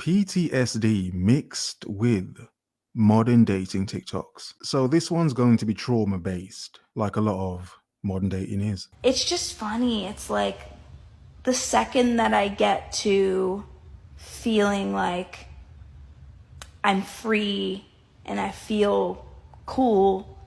PTSD mixed with modern dating TikToks. So this one's going to be trauma based, like a lot of modern dating is. It's just funny. It's like the second that I get to feeling like I'm free and I feel cool,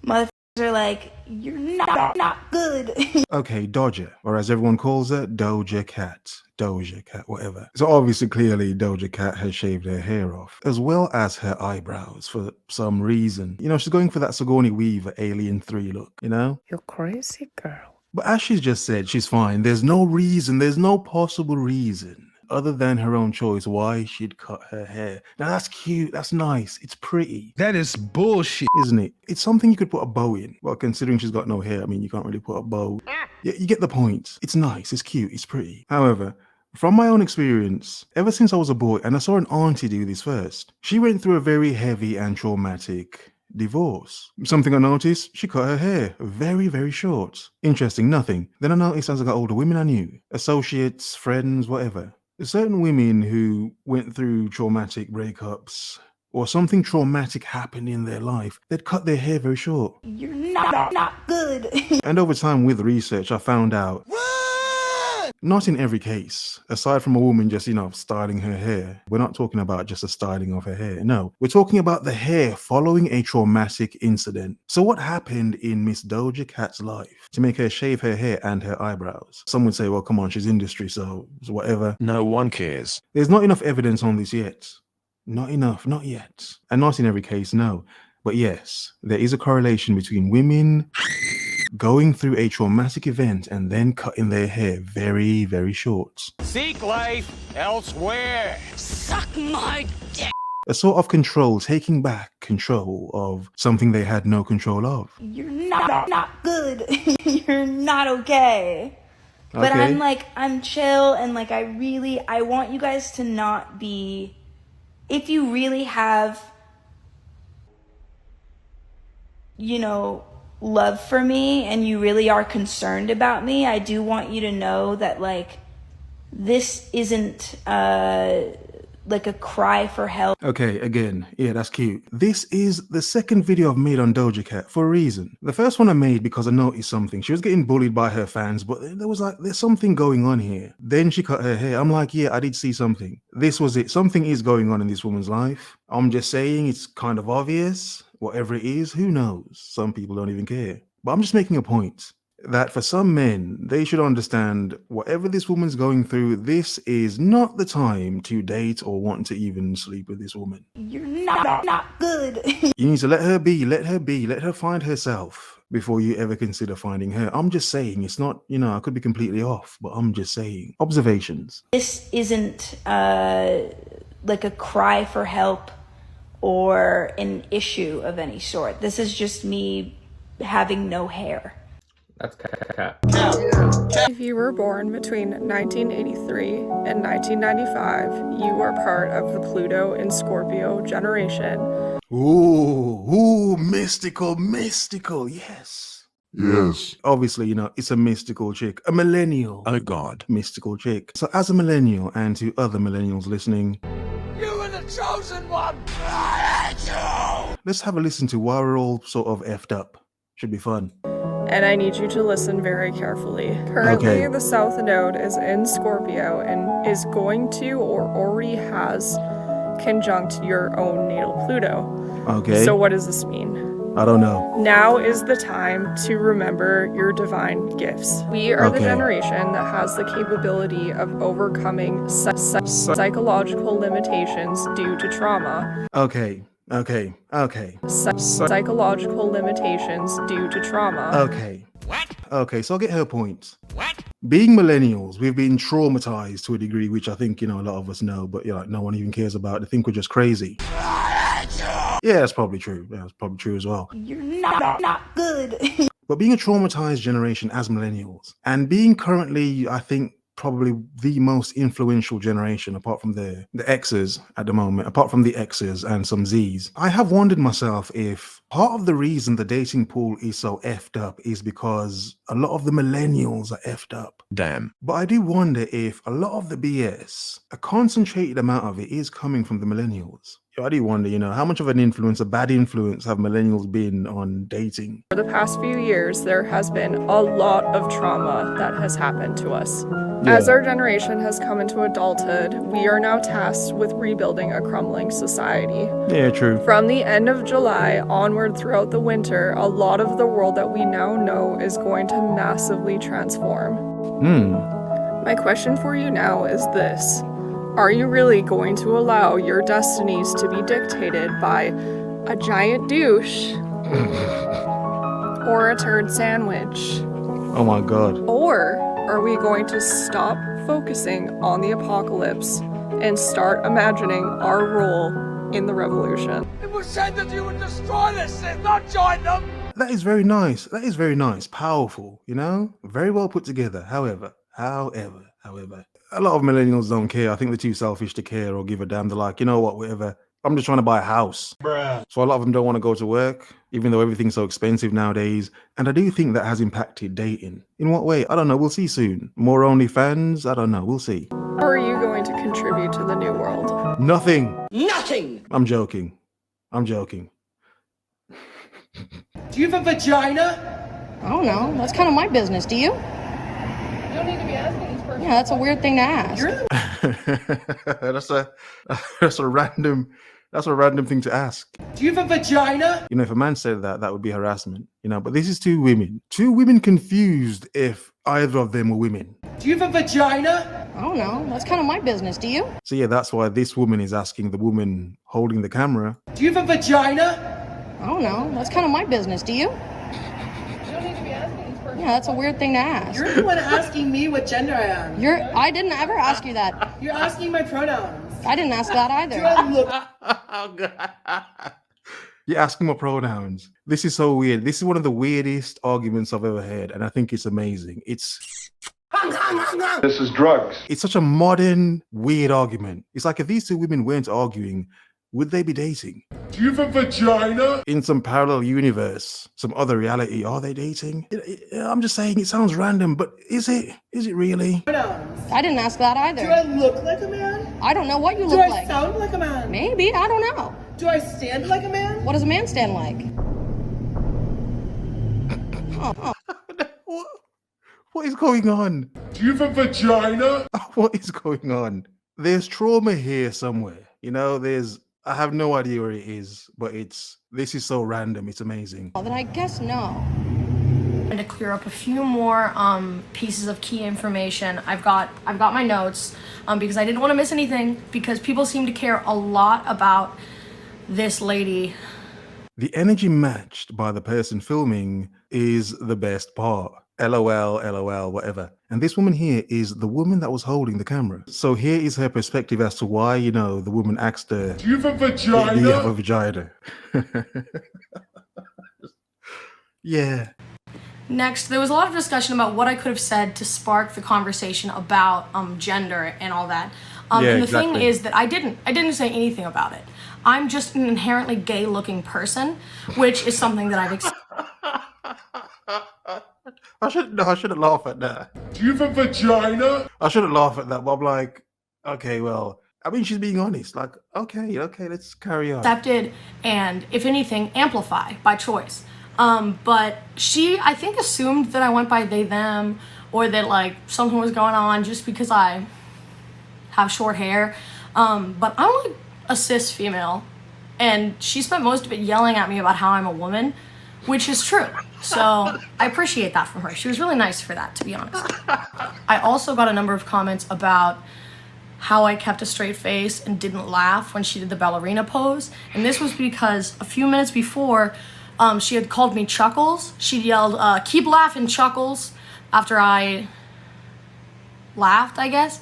motherfuckers are like, you're not good. Okay, Dodger, or as everyone calls her, Doja Cat. Doja Cat, whatever. So obviously, clearly, Doja Cat has shaved her hair off, as well as her eyebrows for some reason. You know, she's going for that Sigourney Weaver Alien 3 look, you know? You're crazy, girl. But as she's just said, she's fine. There's no reason, there's no possible reason other than her own choice why she'd cut her hair. Now that's cute, that's nice, it's pretty. That is bullshit. Isn't it? It's something you could put a bow in. Well, considering she's got no hair, I mean, you can't really put a bow. Yeah, you get the point. It's nice, it's cute, it's pretty. However, from my own experience, ever since I was a boy, and I saw an auntie do this first, she went through a very heavy and traumatic divorce. Something I noticed, she cut her hair very, very short. Interesting, nothing. Then I noticed as I got older, women I knew, associates, friends, whatever. Certain women who went through traumatic breakups or something traumatic happened in their life, they'd cut their hair very short. You're not good. And over time with research, I found out, not in every case, aside from a woman just, styling her hair. We're not talking about just a styling of her hair. No, we're talking about the hair following a traumatic incident. So what happened in Miss Doja Cat's life to make her shave her hair and her eyebrows? Some would say, well, come on, she's industry, so whatever. No one cares. There's not enough evidence on this yet. Not enough, not yet. And not in every case, no. But yes, there is a correlation between women going through a traumatic event and then cutting their hair very, very short. Seek life elsewhere. Suck my dick. A sort of control, taking back control of something they had no control of. You're not good. You're not okay. But Okay. I'm chill, and I want you guys to not be, if you really have, love for me and you really are concerned about me, I do want you to know that this isn't like a cry for help. Okay, again, yeah, that's cute. This is the second video I've made on Doja Cat for a reason. The first one I made because I noticed something. She was getting bullied by her fans, but there's something going on here. Then she cut her hair. I'm like, yeah, I did see something. This was it. Something is going on in this woman's life. I'm just saying it's kind of obvious. Whatever it is, who knows? Some people don't even care. But I'm just making a point that for some men, they should understand whatever this woman's going through, this is not the time to date or want to even sleep with this woman. You're not good. You need to let her be, let her find herself before you ever consider finding her. I'm just saying, it's not, I could be completely off, but I'm just saying. Observations. This isn't like a cry for help or an issue of any sort. This is just me having no hair. That's cat. If you were born between 1983 and 1995, you are part of the Pluto and Scorpio generation. Ooh, mystical, yes. Yes. Obviously, it's a mystical chick, a millennial. Oh God. Mystical chick. So as a millennial, and to other millennials listening, You were the chosen one. let's have a listen to why we're all sort of effed up. Should be fun. And I need you to listen very carefully. Currently, Okay. the South Node is in Scorpio and is going to or already has conjunct your own natal Pluto. Okay. So what does this mean? I don't know. Now is the time to remember your divine gifts. We are the Okay. generation that has the capability of overcoming psychological limitations due to trauma. Okay. Psychological limitations due to trauma. Okay. What? Okay, so I'll get her point. What? Being millennials, we've been traumatized to a degree, which I think, a lot of us know, but no one even cares about. They think we're just crazy. Yeah, that's probably true. Yeah, that's probably true as well. You're not good. But being a traumatized generation as millennials, and being currently, I think, probably the most influential generation apart from the X's at the moment, apart from the X's and some Z's. I have wondered myself if part of the reason the dating pool is so effed up is because a lot of the millennials are effed up. Damn. But I do wonder if a lot of the BS, a concentrated amount of it, is coming from the millennials. I do wonder, how much of an influence, a bad influence, have millennials been on dating? For the past few years, there has been a lot of trauma that has happened to us. Yeah. As our generation has come into adulthood, we are now tasked with rebuilding a crumbling society. Yeah, true. From the end of July onward throughout the winter, a lot of the world that we now know is going to massively transform. My question for you now is this. Are you really going to allow your destinies to be dictated by a giant douche or a turd sandwich? Oh my God. Or are we going to stop focusing on the apocalypse and start imagining our role in the revolution? It was said that you would destroy this thing, not join them. That is very nice. That is very nice. Powerful, Very well put together. However, a lot of millennials don't care. I think they're too selfish to care or give a damn. They're like, you know what, whatever. I'm just trying to buy a house. Bruh. So a lot of them don't want to go to work, even though everything's so expensive nowadays. And I do think that has impacted dating. In what way? I don't know. We'll see soon. More OnlyFans? I don't know. We'll see. How are you going to contribute to the new world? Nothing. Nothing! I'm joking. Do you have a vagina? I don't know. That's kind of my business. Do you? You don't need to be asking these questions. Yeah, that's a weird thing to ask. That's a random thing to ask. Do you have a vagina? If a man said that, that would be harassment. But this is two women. Two women confused if either of them were women. Do you have a vagina? I don't know. That's kind of my business. Do you? So yeah, that's why this woman is asking the woman holding the camera. Do you have a vagina? I don't know. That's kind of my business. Do you? You don't need to be asking these questions. Yeah, that's a weird thing to ask. You're the one asking me what gender I am. I didn't ever ask you that. You're asking my pronouns. I didn't ask that Do either. I look? Oh God. You're asking my pronouns. This is so weird. This is one of the weirdest arguments I've ever heard, and I think it's amazing. This is drugs. It's such a modern, weird argument. It's like if these two women weren't arguing, would they be dating? Do you have a vagina? In some parallel universe, some other reality, are they dating? I'm just saying, it sounds random, but is it? Is it really? Pronouns. I didn't ask that Do I either. look like a man? I don't know what you Do look I like. sound like a man? Maybe. I don't know. Do I stand like a man? What does a man stand like? What is going on? Do you have a vagina? What is going on? There's trauma here somewhere. I have no idea where it is, but this is so random. It's amazing. Well, then I guess no. And to clear up a few more pieces of key information, I've got my notes because I didn't want to miss anything because people seem to care a lot about this lady. The energy matched by the person filming is the best part. LOL, LOL, whatever. And this woman here is the woman that was holding the camera. So here is her perspective as to why, the woman asked her, Do you have a vagina? Do you have a vagina? Yeah. Next, there was a lot of discussion about what I could have said to spark the conversation about gender and all that. Yeah, and the exactly. thing is that I didn't say anything about it. I'm just an inherently gay-looking person, which is something that I've I shouldn't laugh at that. Do you have a vagina? I shouldn't laugh at that, but I'm like, okay, well, I mean, she's being honest. Like, okay, let's carry on. accepted and, if anything, amplify by choice. But she, I think, assumed that I went by they, them, or that, something was going on just because I have short hair. But I'm, a cis female, and she spent most of it yelling at me about how I'm a woman, which is true. So I appreciate that from her. She was really nice for that, to be honest. I also got a number of comments about how I kept a straight face and didn't laugh when she did the ballerina pose. And this was because a few minutes before, she had called me Chuckles. She yelled, keep laughing, Chuckles, after I laughed, I guess,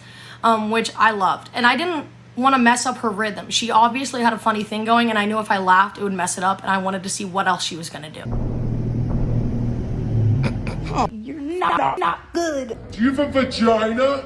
which I loved. And I didn't want to mess up her rhythm. She obviously had a funny thing going, and I knew if I laughed, it would mess it up, and I wanted to see what else she was going to do. You're not good. Do you have a vagina?